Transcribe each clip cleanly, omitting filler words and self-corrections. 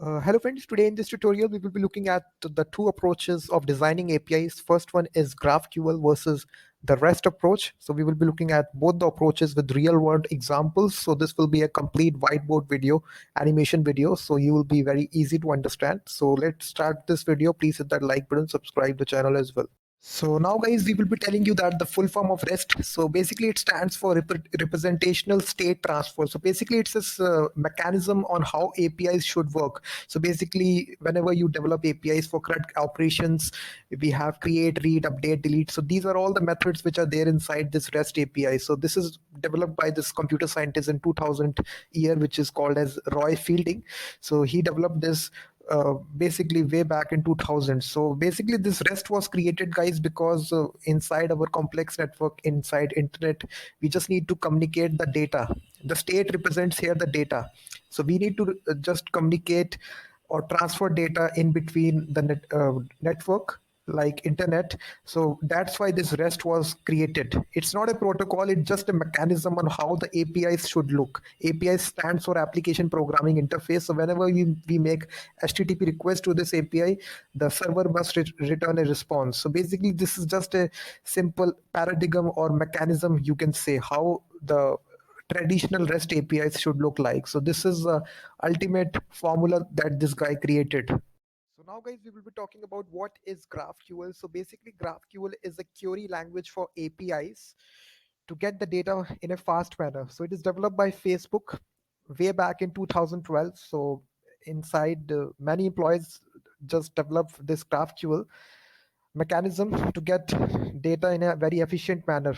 Hello friends, today in this tutorial we will be looking at the two approaches of designing APIs. First one is GraphQL versus the REST approach. So we will be looking at both the approaches with real world examples. So this will be a complete whiteboard video, animation video. So you will be very easy to understand. So let's start this video. Please hit that like button, subscribe the channel as well. So now guys, we will be telling you that the full form of REST. So basically it stands for representational state transfer. So basically it's this mechanism on how APIs should work. So basically whenever you develop APIs for CRUD operations, we have create, read, update, delete. So these are all the methods which are there inside this REST API. So this is developed by this computer scientist in 2000 year, which is called as Roy Fielding. So he developed this basically way back in 2000. So basically this REST was created guys because inside our complex network, inside internet, we just need to communicate the data. The state represents here the data, so we need to just communicate or transfer data in between the network like internet. So that's why this REST was created. It's not a protocol, it's just a mechanism on how the APIs should look. API stands for application programming interface. So whenever we make HTTP request to this API, the server must return a response. So basically this is just a simple paradigm or mechanism, you can say, how the traditional REST APIs should look like. So this is the ultimate formula that this guy created. So now guys, we will be talking about what is GraphQL. So basically GraphQL is a query language for APIs to get the data in a fast manner. So it is developed by Facebook way back in 2012. So inside many employees just developed this GraphQL mechanism to get data in a very efficient manner.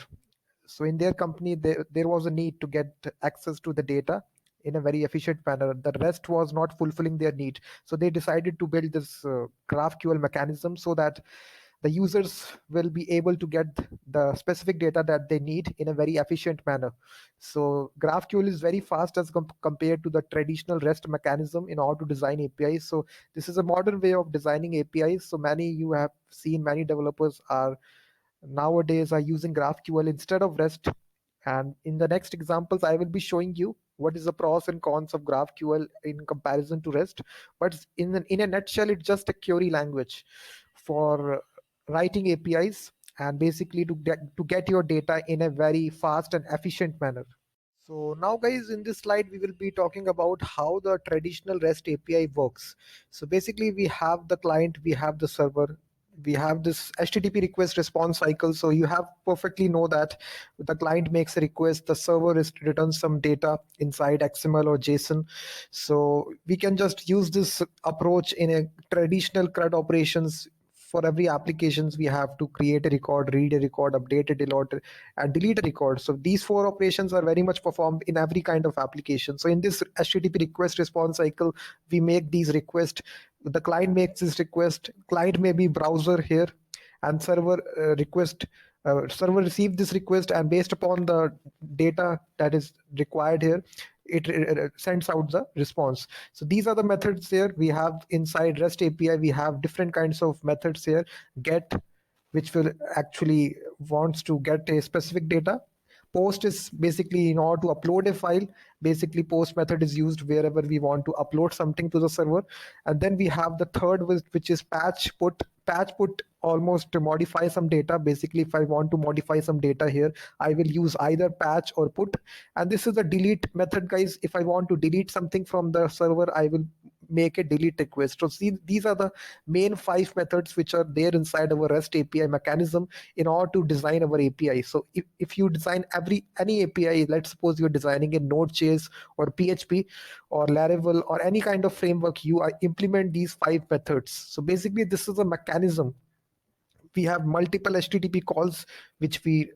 So in their company, there was a need to get access to the data in a very efficient manner. The rest was not fulfilling their need. So they decided to build this GraphQL mechanism so that the users will be able to get the specific data that they need in a very efficient manner. So GraphQL is very fast as compared to the traditional REST mechanism in order to design APIs. So this is a modern way of designing APIs. So many, you have seen many developers are nowadays are using GraphQL instead of REST. And in the next examples, I will be showing you what is the pros and cons of GraphQL in comparison to REST. But in a nutshell, it's just a query language for writing APIs and basically to get your data in a very fast and efficient manner. So now guys, in this slide, we will be talking about how the traditional REST API works. So basically we have the client, we have the server, we have this HTTP request response cycle. So you have perfectly know that the client makes a request, the server returns some data inside XML or JSON. So we can just use this approach in a traditional CRUD operations. For every applications, we have to create a record, read a record, update a delete, and delete a record. So these four operations are very much performed in every kind of application. So in this HTTP request response cycle, we make these requests. The client makes this request. Client may be browser here, and server request. Server receive this request, and based upon the data that is required here, it sends out the response. So these are the methods here. We have inside REST API, we have different kinds of methods here. Get, which will actually wants to get a specific data. Post is basically in order to upload a file. Basically post method is used wherever we want to upload something to the server. And then we have the third, which is patch put. Patch put almost to modify some data. Basically if I want to modify some data here, I will use either patch or put. And this is the delete method guys. If I want to delete something from the server, I will make a delete request. So see, these are the main 5 methods which are there inside our REST API mechanism in order to design our API. So if you design any API, let's suppose you're designing a Node.js or PHP or Laravel or any kind of framework, you implement these 5 methods. So basically this is a mechanism. We have multiple HTTP calls which we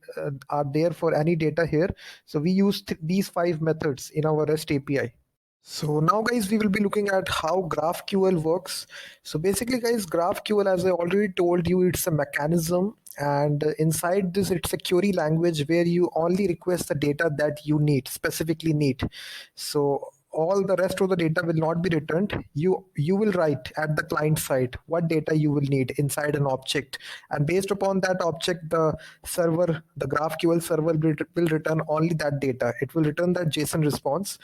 are there for any data here. So we use these 5 methods in our REST API. So now guys, we will be looking at how GraphQL works. So basically guys, GraphQL, as I already told you, it's a mechanism, and inside this it's a query language where you only request the data that you need, specifically need. So all the rest of the data will not be returned. You will write at the client side what data you will need inside an object, and based upon that object, the GraphQL server will return only that data. It will return that JSON response.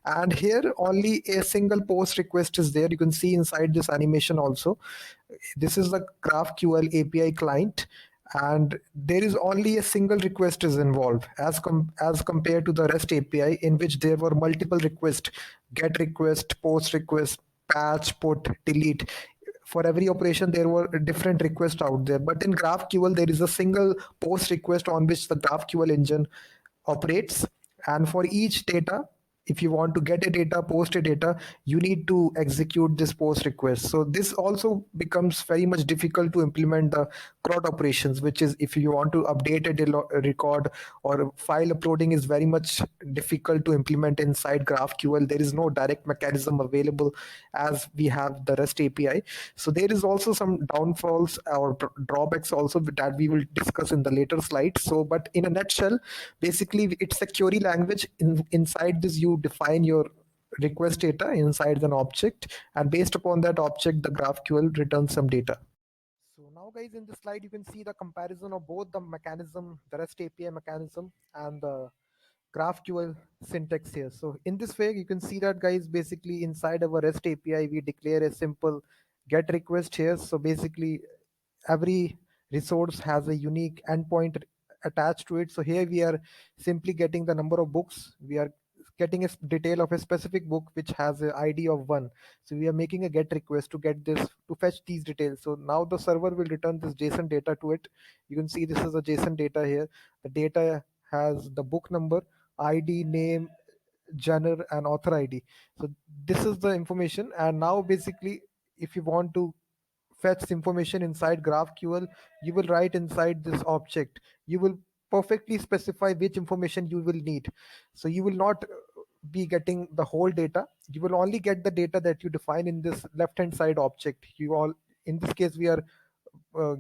And here only a single post request is there. You can see inside this animation also, this is the GraphQL API client, and there is only a single request is involved as compared to the REST API, in which there were multiple requests: get request, post request, patch, put, delete. For every operation there were different requests out there, but in GraphQL there is a single post request on which the GraphQL engine operates. And for each data, if you want to get a data, post a data, you need to execute this post request. So this also becomes very much difficult to implement the CRUD operations, which is if you want to update a record or file uploading is very much difficult to implement inside GraphQL. There is no direct mechanism available as we have the REST API. So there is also some downfalls or drawbacks also that we will discuss in the later slides. So, but in a nutshell, basically it's a query language. Inside this, you define your request data inside an object, and based upon that object, the GraphQL returns some data. So now guys, in this slide, you can see the comparison of both the mechanism, the REST API mechanism, and the GraphQL syntax here. So in this way, you can see that guys, basically inside our REST API, we declare a simple get request here. So basically every resource has a unique endpoint attached to it. So here we are simply getting the number of books. We are getting a detail of a specific book which has an ID of 1. So we are making a get request to get this, to fetch these details. So now the server will return this JSON data to it. You can see this is a JSON data here. The data has the book number, ID, name, genre, and author ID. So this is the information. And now basically, if you want to fetch information inside GraphQL, you will write inside this object. You will perfectly specify which information you will need. So you will not be getting the whole data. You will only get the data that you define in this left hand side object. You all, in this case, we are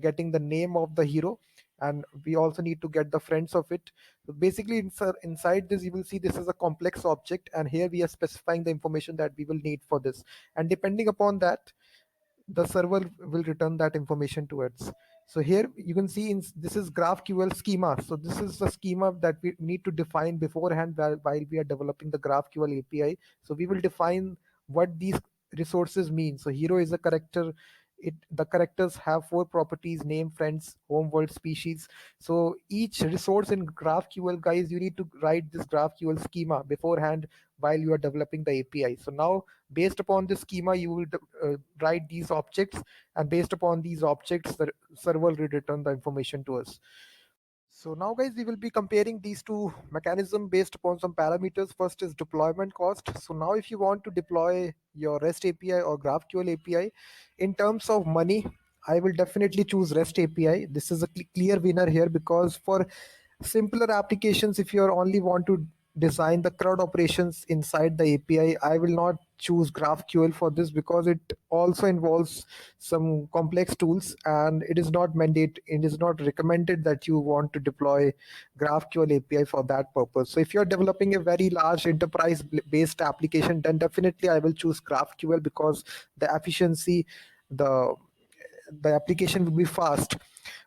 getting the name of the hero, and we also need to get the friends of it. So basically inside this, you will see this is a complex object, and here we are specifying the information that we will need for this, and depending upon that, the server will return that information to us. So here you can see this is GraphQL schema. So this is the schema that we need to define beforehand while we are developing the GraphQL API. So we will define what these resources mean. So hero is a character. The characters have 4 properties: name, friends, home, world, species. So each resource in GraphQL, guys, you need to write this GraphQL schema beforehand while you are developing the API. So now based upon this schema, you will write these objects, and based upon these objects, the server will return the information to us. So now guys, we will be comparing these two mechanisms based upon some parameters. First is deployment cost. So now if you want to deploy your REST API or GraphQL API, in terms of money, I will definitely choose REST API. This is a clear winner here, because for simpler applications, if you only want to design the CRUD operations inside the API, I will not choose GraphQL for this, because it also involves some complex tools, and it is not recommended that you want to deploy GraphQL API for that purpose. So if you're developing a very large enterprise based application, then definitely I will choose GraphQL, because the efficiency, the application will be fast.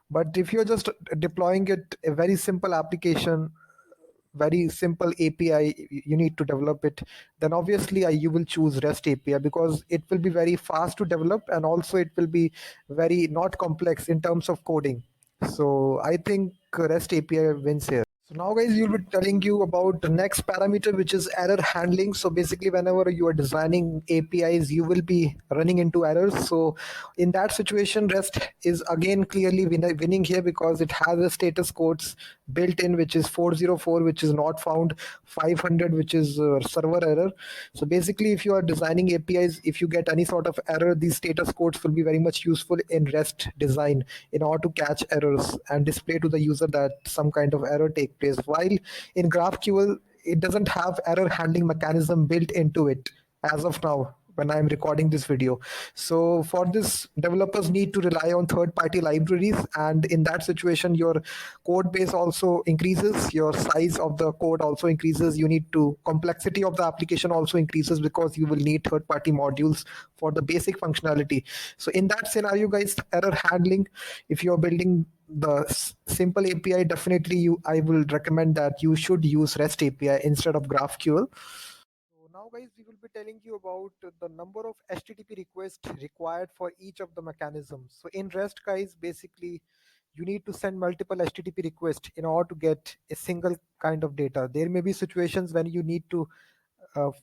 But if you're just deploying it, a very simple application, very simple API, you need to develop it, then obviously you will choose REST API, because it will be very fast to develop, and also it will be very not complex in terms of coding. So I think REST API wins here. So now guys, you'll be telling you about the next parameter, which is error handling. So basically whenever you are designing APIs, you will be running into errors. So in that situation, REST is again clearly winning here, because it has a status codes built in, which is 404, which is not found, 500, which is server error. So basically if you are designing APIs, if you get any sort of error, these status codes will be very much useful in REST design in order to catch errors and display to the user that some kind of error take place. While in GraphQL, it doesn't have error handling mechanism built into it as of now. when I'm recording this video. So for this, developers need to rely on third-party libraries, and in that situation, your code base also increases, your size of the code also increases. You need to complexity of the application also increases because you will need third-party modules for the basic functionality. So in that scenario, guys, error handling, if you're building the simple API, definitely I will recommend that you should use REST API instead of GraphQL. So now, guys, we will be telling you about the number of HTTP requests required for each of the mechanisms. So in REST, guys, basically you need to send multiple HTTP requests in order to get a single kind of data. There may be situations when you need to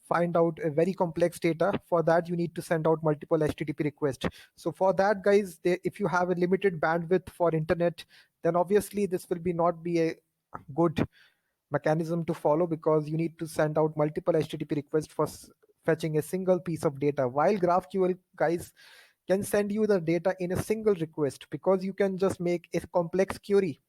find out a very complex data. For that, you need to send out multiple HTTP requests. So for that, guys, if you have a limited bandwidth for internet, then obviously this will be not be a good mechanism to follow, because you need to send out multiple HTTP requests for fetching a single piece of data. While GraphQL, guys, can send you the data in a single request, because you can just make a complex query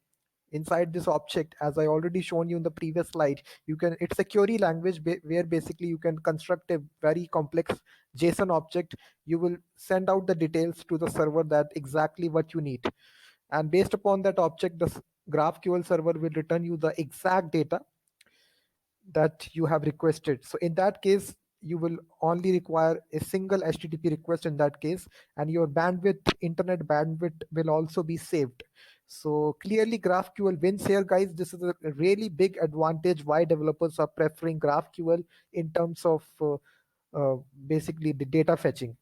inside this object. As I already shown you in the previous slide, it's a query language where basically you can construct a very complex JSON object. You will send out the details to the server that exactly what you need, and based upon that object, the GraphQL server will return you the exact data that you have requested. So in that case, you will only require a single HTTP request in that case, and your internet bandwidth will also be saved. So clearly GraphQL wins here, guys. This is a really big advantage why developers are preferring GraphQL in terms of basically the data fetching.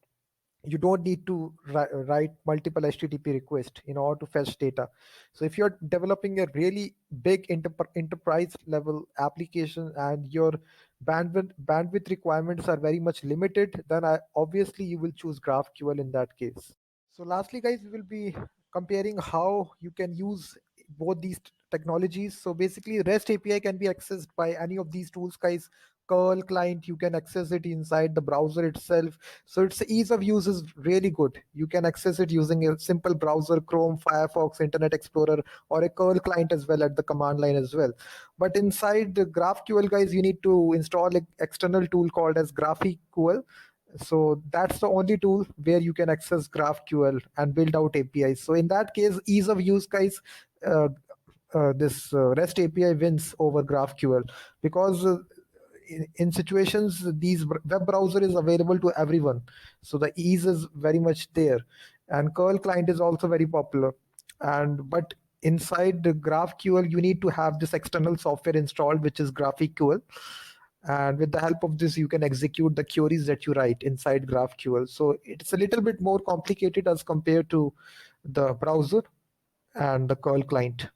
You don't need to write multiple HTTP requests in order to fetch data. So if you're developing a really big enterprise level application and your bandwidth requirements are very much limited, then obviously you will choose GraphQL in that case. So lastly, guys, we will be comparing how you can use both these technologies. So basically, REST API can be accessed by any of these tools, guys. Curl client, you can access it inside the browser itself. So its ease of use is really good. You can access it using a simple browser, Chrome, Firefox, Internet Explorer, or a curl client as well at the command line as well. But inside the GraphQL, guys, you need to install an external tool called as GraphiQL. So that's the only tool where you can access GraphQL and build out APIs. So in that case, ease of use, guys, uh, this REST API wins over GraphQL, because in situations these web browser is available to everyone, so the ease is very much there, and curl client is also very popular. And but inside the GraphQL, you need to have this external software installed, which is GraphiQL, and with the help of this you can execute the queries that you write inside GraphQL. So it's a little bit more complicated as compared to the browser and the curl client.